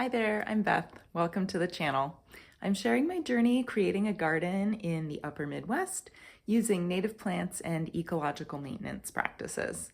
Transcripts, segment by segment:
Hi there, I'm Beth. Welcome to the channel. I'm sharing my journey creating a garden in the upper Midwest using native plants and ecological maintenance practices.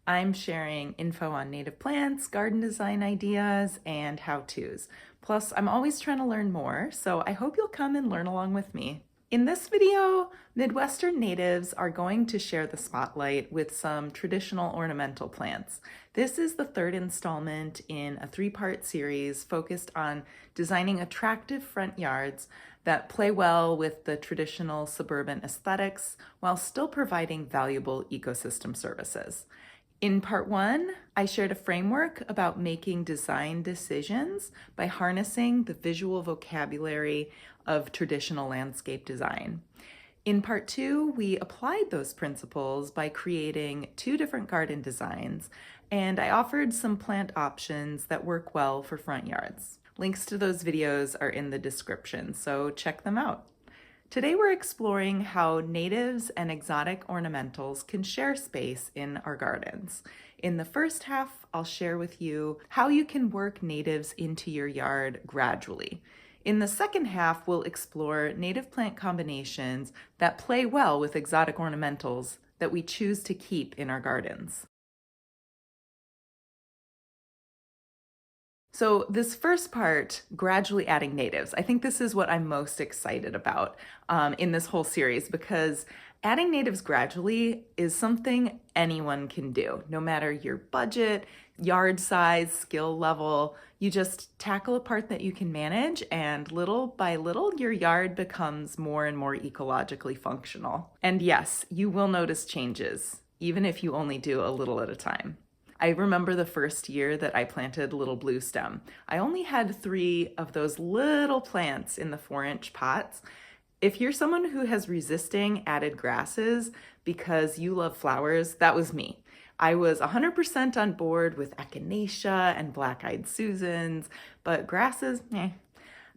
I'm sharing info on native plants, garden design ideas, and how-tos. Plus, I'm always trying to learn more, so I hope you'll come and learn along with me. In this video, Midwestern natives are going to share the spotlight with some traditional ornamental plants. This is the third installment in a three-part series focused on designing attractive front yards that play well with the traditional suburban aesthetics while still providing valuable ecosystem services. In part one, I shared a framework about making design decisions by harnessing the visual vocabulary of traditional landscape design. In part two, we applied those principles by creating two different garden designs, and I offered some plant options that work well for front yards. Links to those videos are in the description, so check them out. Today we're exploring how natives and exotic ornamentals can share space in our gardens. In the first half, I'll share with you how you can work natives into your yard gradually. In the second half, we'll explore native plant combinations that play well with exotic ornamentals that we choose to keep in our gardens. So this first part, gradually adding natives, I think this is what I'm most excited about in this whole series, because adding natives gradually is something anyone can do, no matter your budget, yard size, skill level. You just tackle a part that you can manage, and little by little, your yard becomes more and more ecologically functional. And yes, you will notice changes, even if you only do a little at a time. I remember the first year that I planted little blue stem. I only had 3 of those little plants in the 4-inch pots. If you're someone who has resisting added grasses because you love flowers, that was me. I was 100% on board with echinacea and black-eyed Susans, but grasses, eh.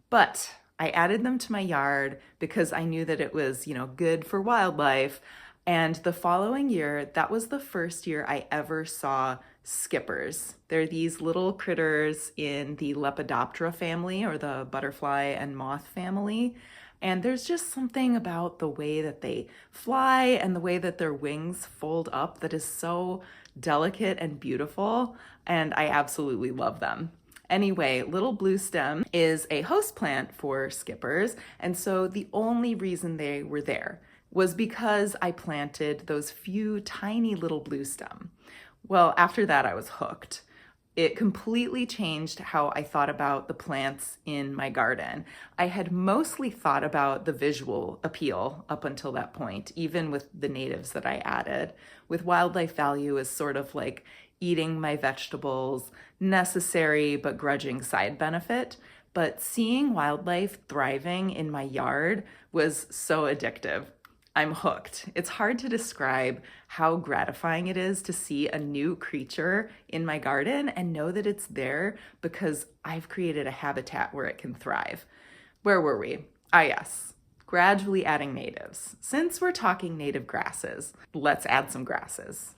But I added them to my yard because I knew that it was, good for wildlife. And the following year, that was the first year I ever saw skippers. They're these little critters in the Lepidoptera family, or the butterfly and moth family. And there's just something about the way that they fly and the way that their wings fold up that is so delicate and beautiful. And I absolutely love them. Anyway, little blue stem is a host plant for skippers. And so the only reason they were there was because I planted those few tiny little blue stem. Well, after that, I was hooked. It completely changed how I thought about the plants in my garden. I had mostly thought about the visual appeal up until that point, even with the natives that I added, with wildlife value as sort of like eating my vegetables, necessary but grudging side benefit. But seeing wildlife thriving in my yard was so addictive. I'm hooked. It's hard to describe how gratifying it is to see a new creature in my garden and know that it's there because I've created a habitat where it can thrive. Where were we? Yes, gradually adding natives. Since we're talking native grasses, let's add some grasses.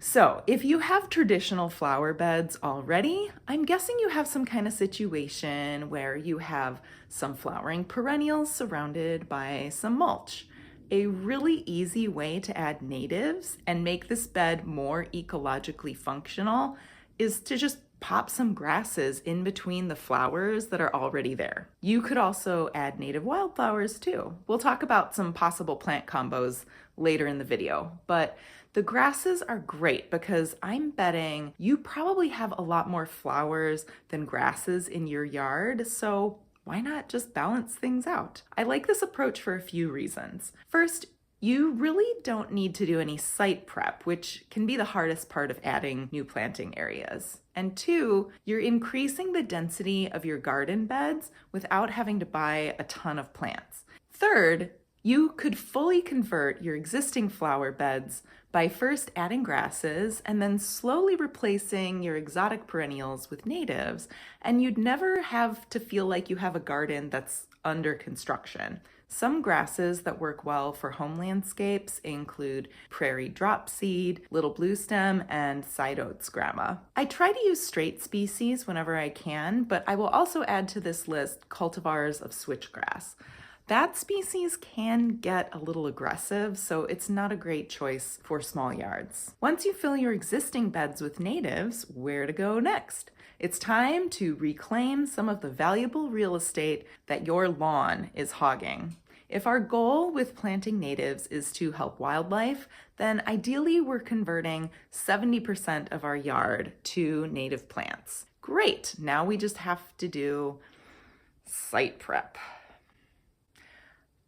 So if you have traditional flower beds already, I'm guessing you have some kind of situation where you have some flowering perennials surrounded by some mulch. A really easy way to add natives and make this bed more ecologically functional is to just pop some grasses in between the flowers that are already there. You could also add native wildflowers too. We'll talk about some possible plant combos later in the video, but the grasses are great because I'm betting you probably have a lot more flowers than grasses in your yard, so why not just balance things out? I like this approach for a few reasons. First, you really don't need to do any site prep, which can be the hardest part of adding new planting areas. And 2, you're increasing the density of your garden beds without having to buy a ton of plants. Third, you could fully convert your existing flower beds by first adding grasses and then slowly replacing your exotic perennials with natives, and you'd never have to feel like you have a garden that's under construction. Some grasses that work well for home landscapes include prairie dropseed, little bluestem, and side oats grama. I try to use straight species whenever I can, but I will also add to this list cultivars of switchgrass. That species can get a little aggressive, so it's not a great choice for small yards. Once you fill your existing beds with natives, where to go next? It's time to reclaim some of the valuable real estate that your lawn is hogging. If our goal with planting natives is to help wildlife, then ideally we're converting 70% of our yard to native plants. Great, now we just have to do site prep.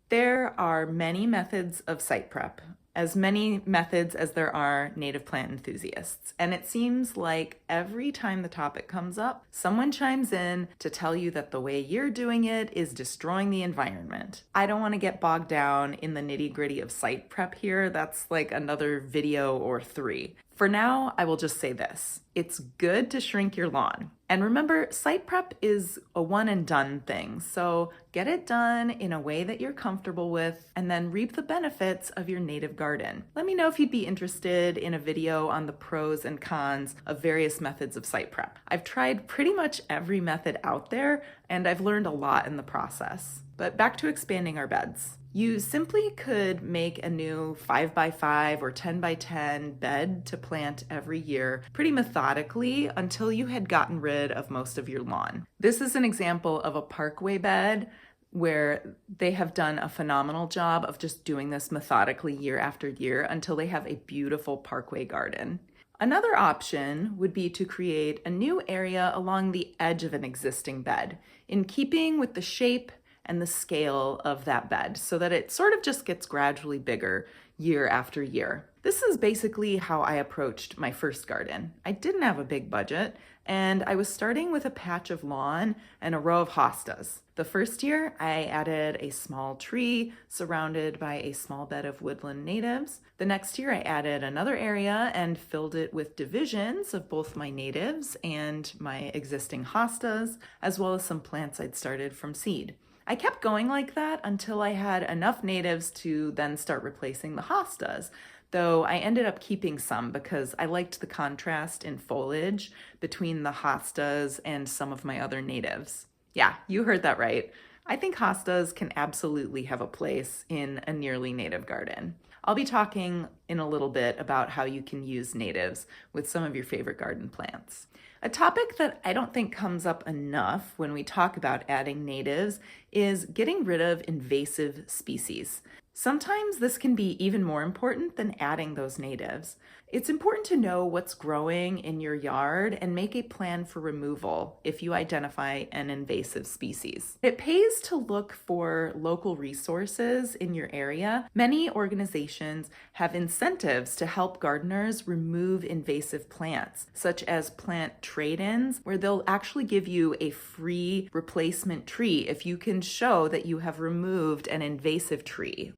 There are many methods of site prep, as many methods as there are native plant enthusiasts. And it seems like every time the topic comes up, someone chimes in to tell you that the way you're doing it is destroying the environment. I don't want to get bogged down in the nitty-gritty of site prep here. That's like another video or 3. For now, I will just say this. It's good to shrink your lawn. And remember, site prep is a one and done thing. So get it done in a way that you're comfortable with and then reap the benefits of your native garden. Let me know if you'd be interested in a video on the pros and cons of various methods of site prep. I've tried pretty much every method out there and I've learned a lot in the process. But back to expanding our beds. You simply could make a new 5x5 or 10x10 bed to plant every year pretty methodically until you had gotten rid of most of your lawn. This is an example of a Parkway bed where they have done a phenomenal job of just doing this methodically year after year until they have a beautiful Parkway garden. Another option would be to create a new area along the edge of an existing bed, in keeping with the shape and the scale of that bed so that it sort of just gets gradually bigger year after year. This is basically how I approached my first garden. I didn't have a big budget and I was starting with a patch of lawn and a row of hostas. The first year I added a small tree surrounded by a small bed of woodland natives. The next year I added another area and filled it with divisions of both my natives and my existing hostas, as well as some plants I'd started from seed. I kept going like that until I had enough natives to then start replacing the hostas, though I ended up keeping some because I liked the contrast in foliage between the hostas and some of my other natives. Yeah, you heard that right. I think hostas can absolutely have a place in a nearly native garden. I'll be talking in a little bit about how you can use natives with some of your favorite garden plants. A topic that I don't think comes up enough when we talk about adding natives is getting rid of invasive species. Sometimes this can be even more important than adding those natives. It's important to know what's growing in your yard and make a plan for removal if you identify an invasive species. It pays to look for local resources in your area. Many organizations have incentives to help gardeners remove invasive plants, such as plant trade-ins, where they'll actually give you a free replacement tree if you can show that you have removed an invasive tree.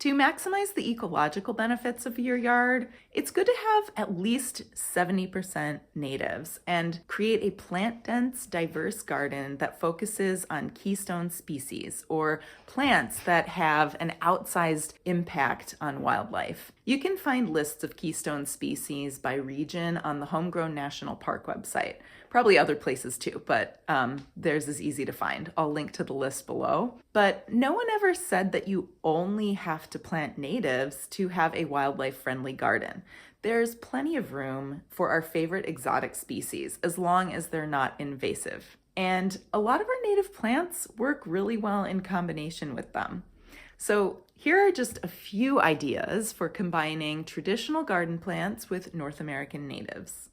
To maximize the ecological benefits of your yard, it's good to have at least 70% natives and create a plant-dense, diverse garden that focuses on keystone species or plants that have an outsized impact on wildlife. You can find lists of keystone species by region on the Homegrown National Park website. Probably other places too, but theirs is easy to find. I'll link to the list below. But no one ever said that you only have to plant natives to have a wildlife-friendly garden. There's plenty of room for our favorite exotic species as long as they're not invasive. And a lot of our native plants work really well in combination with them. So here are just a few ideas for combining traditional garden plants with North American natives.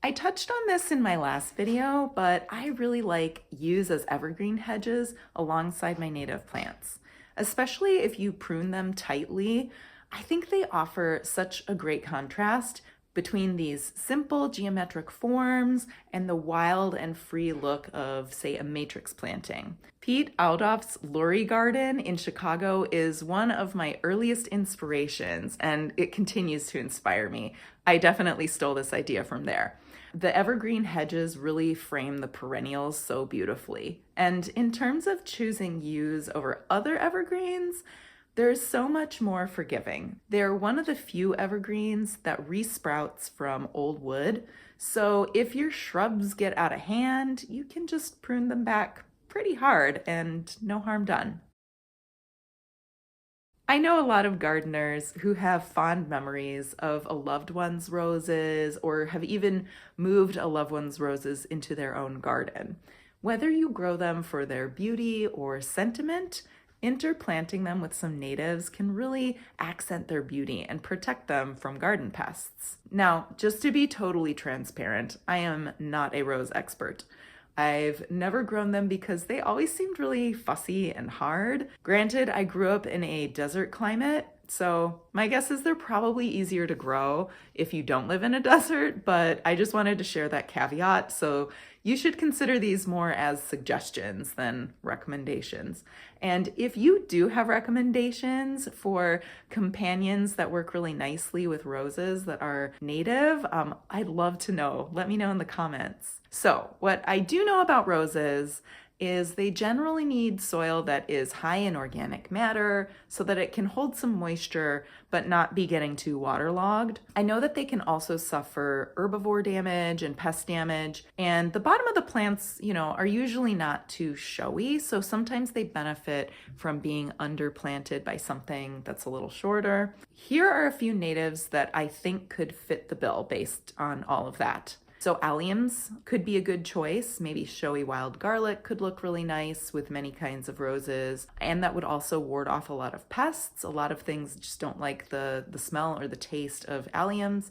I touched on this in my last video, but I really like yews as evergreen hedges alongside my native plants. Especially if you prune them tightly, I think they offer such a great contrast between these simple geometric forms and the wild and free look of, say, a matrix planting. Pete Aldoff's Lurie Garden in Chicago is one of my earliest inspirations, and it continues to inspire me. I definitely stole this idea from there. The evergreen hedges really frame the perennials so beautifully. And in terms of choosing yews over other evergreens, there's so much more forgiving. They're one of the few evergreens that resprouts from old wood, so if your shrubs get out of hand, you can just prune them back pretty hard and no harm done. I know a lot of gardeners who have fond memories of a loved one's roses or have even moved a loved one's roses into their own garden. Whether you grow them for their beauty or sentiment, interplanting them with some natives can really accent their beauty and protect them from garden pests. Now, just to be totally transparent, I am not a rose expert. I've never grown them because they always seemed really fussy and hard. Granted, I grew up in a desert climate, so my guess is they're probably easier to grow if you don't live in a desert, but I just wanted to share that caveat. So you should consider these more as suggestions than recommendations. And if you do have recommendations for companions that work really nicely with roses that are native, I'd love to know. Let me know in the comments. So what I do know about roses is they generally need soil that is high in organic matter so that it can hold some moisture but not be getting too waterlogged. I know that they can also suffer herbivore damage and pest damage, and the bottom of the plants, are usually not too showy, so sometimes they benefit from being underplanted by something that's a little shorter. Here are a few natives that I think could fit the bill based on all of that. So alliums could be a good choice. Maybe showy wild garlic could look really nice with many kinds of roses. And that would also ward off a lot of pests. A lot of things just don't like the smell or the taste of alliums.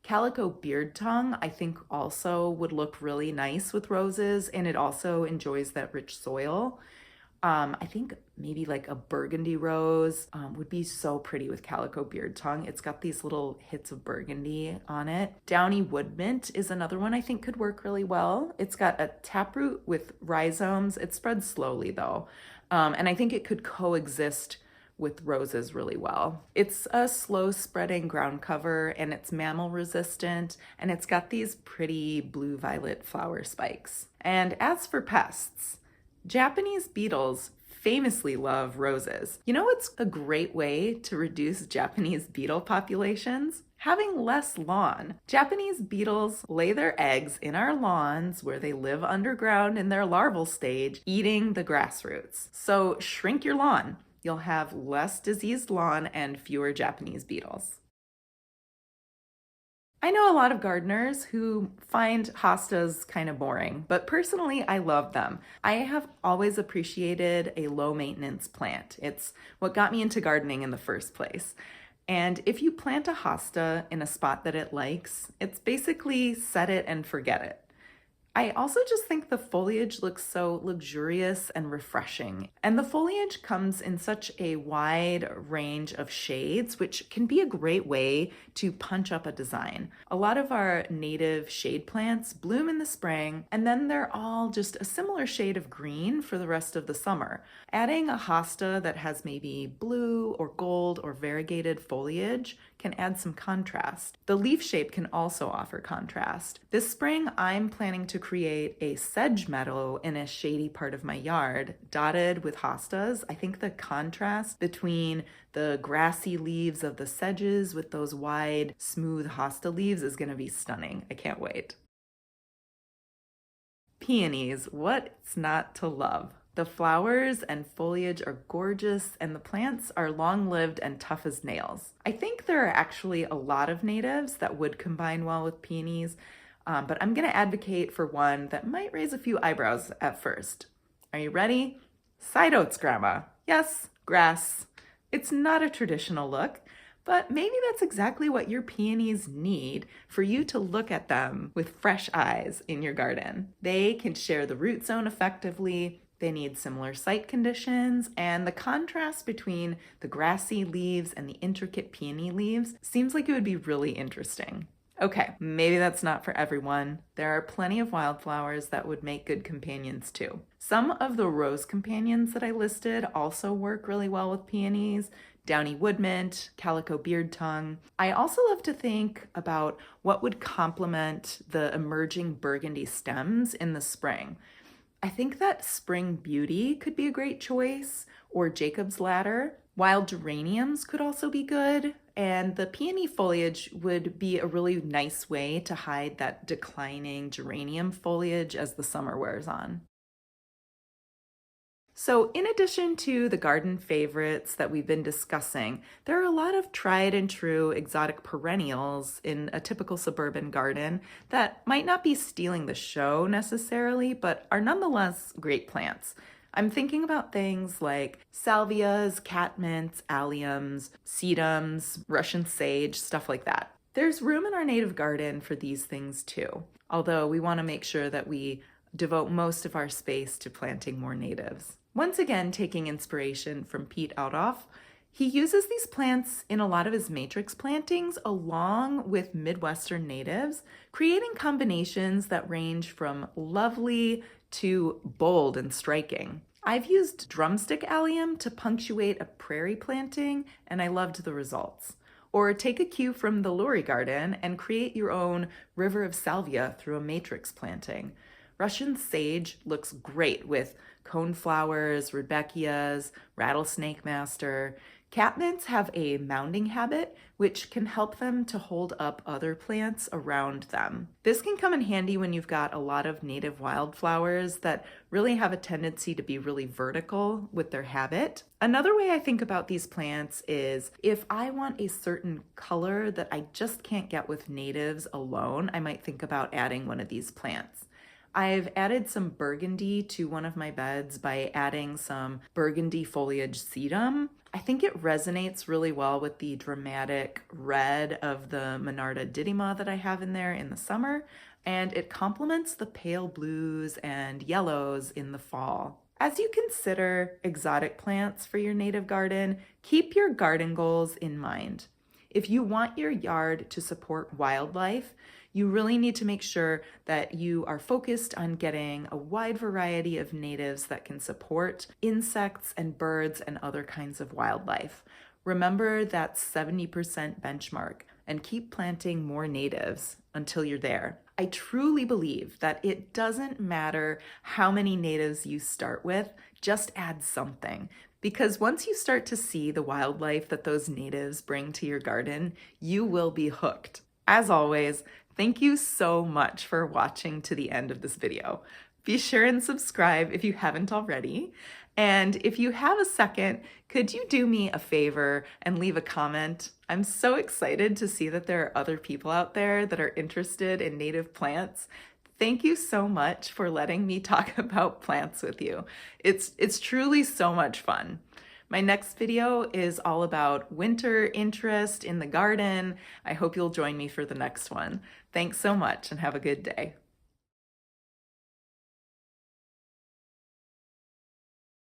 Calico beard tongue, I think also would look really nice with roses, and it also enjoys that rich soil. I think maybe like a burgundy rose would be so pretty with calico beard tongue. It's got these little hits of burgundy on it. Downy wood mint is another one I think could work really well. It's got a taproot with rhizomes. It spreads slowly though. And I think it could coexist with roses really well. It's a slow spreading ground cover and it's mammal resistant, and it's got these pretty blue violet flower spikes. And as for pests, Japanese beetles famously love roses. You know what's a great way to reduce Japanese beetle populations? Having less lawn. Japanese beetles lay their eggs in our lawns where they live underground in their larval stage, eating the grass roots. So shrink your lawn. You'll have less diseased lawn and fewer Japanese beetles. I know a lot of gardeners who find hostas kind of boring, but personally I love them. I have always appreciated a low maintenance plant. It's what got me into gardening in the first place. And if you plant a hosta in a spot that it likes, it's basically set it and forget it. I also just think the foliage looks so luxurious and refreshing. And the foliage comes in such a wide range of shades, which can be a great way to punch up a design. A lot of our native shade plants bloom in the spring, and then they're all just a similar shade of green for the rest of the summer. Adding a hosta that has maybe blue or gold or variegated foliage can add some contrast. The leaf shape can also offer contrast. This spring, I'm planning to create a sedge meadow in a shady part of my yard, dotted with hostas. I think the contrast between the grassy leaves of the sedges with those wide, smooth hosta leaves is gonna be stunning. I can't wait. Peonies, what's not to love? The flowers and foliage are gorgeous, and the plants are long-lived and tough as nails. I think there are actually a lot of natives that would combine well with peonies, but I'm going to advocate for one that might raise a few eyebrows at first. Are you ready? Side oats, Grandma. Yes, grass. It's not a traditional look, but maybe that's exactly what your peonies need for you to look at them with fresh eyes in your garden. They can share the root zone effectively. They need similar site conditions, and the contrast between the grassy leaves and the intricate peony leaves seems like it would be really interesting. Okay, maybe that's not for everyone. There are plenty of wildflowers that would make good companions too. Some of the rose companions that I listed also work really well with peonies. downy woodmint, calico beard tongue. I also love to think about what would complement the emerging burgundy stems in the spring. I think that spring beauty could be a great choice, or Jacob's ladder. Wild geraniums could also be good, and the peony foliage would be a really nice way to hide that declining geranium foliage as the summer wears on. So, in addition to the garden favorites that we've been discussing, there are a lot of tried and true exotic perennials in a typical suburban garden that might not be stealing the show necessarily, but are nonetheless great plants. I'm thinking about things like salvias, catmints, alliums, sedums, Russian sage, stuff like that. There's room in our native garden for these things too, although we want to make sure that we devote most of our space to planting more natives. Once again, taking inspiration from Pete Outoff, he uses these plants in a lot of his matrix plantings along with Midwestern natives, creating combinations that range from lovely to bold and striking. I've used drumstick allium to punctuate a prairie planting, and I loved the results. Or take a cue from the Lurie Garden and create your own river of salvia through a matrix planting. Russian sage looks great with coneflowers, rudbeckias, rattlesnake master. Catmints have a mounding habit, which can help them to hold up other plants around them. This can come in handy when you've got a lot of native wildflowers that really have a tendency to be really vertical with their habit. Another way I think about these plants is if I want a certain color that I just can't get with natives alone, I might think about adding one of these plants. I've added some burgundy to one of my beds by adding some burgundy foliage sedum. I think it resonates really well with the dramatic red of the Monarda didyma that I have in there in the summer, and it complements the pale blues and yellows in the fall. As you consider exotic plants for your native garden, keep your garden goals in mind. If you want your yard to support wildlife, you really need to make sure that you are focused on getting a wide variety of natives that can support insects and birds and other kinds of wildlife. Remember that 70% benchmark and keep planting more natives until you're there. I truly believe that it doesn't matter how many natives you start with, just add something. Because once you start to see the wildlife that those natives bring to your garden, you will be hooked. As always, thank you so much for watching to the end of this video. Be sure and subscribe if you haven't already. And if you have a second, could you do me a favor and leave a comment? I'm so excited to see that there are other people out there that are interested in native plants. Thank you so much for letting me talk about plants with you. It's truly so much fun. My next video is all about winter interest in the garden. I hope you'll join me for the next one. Thanks so much and have a good day.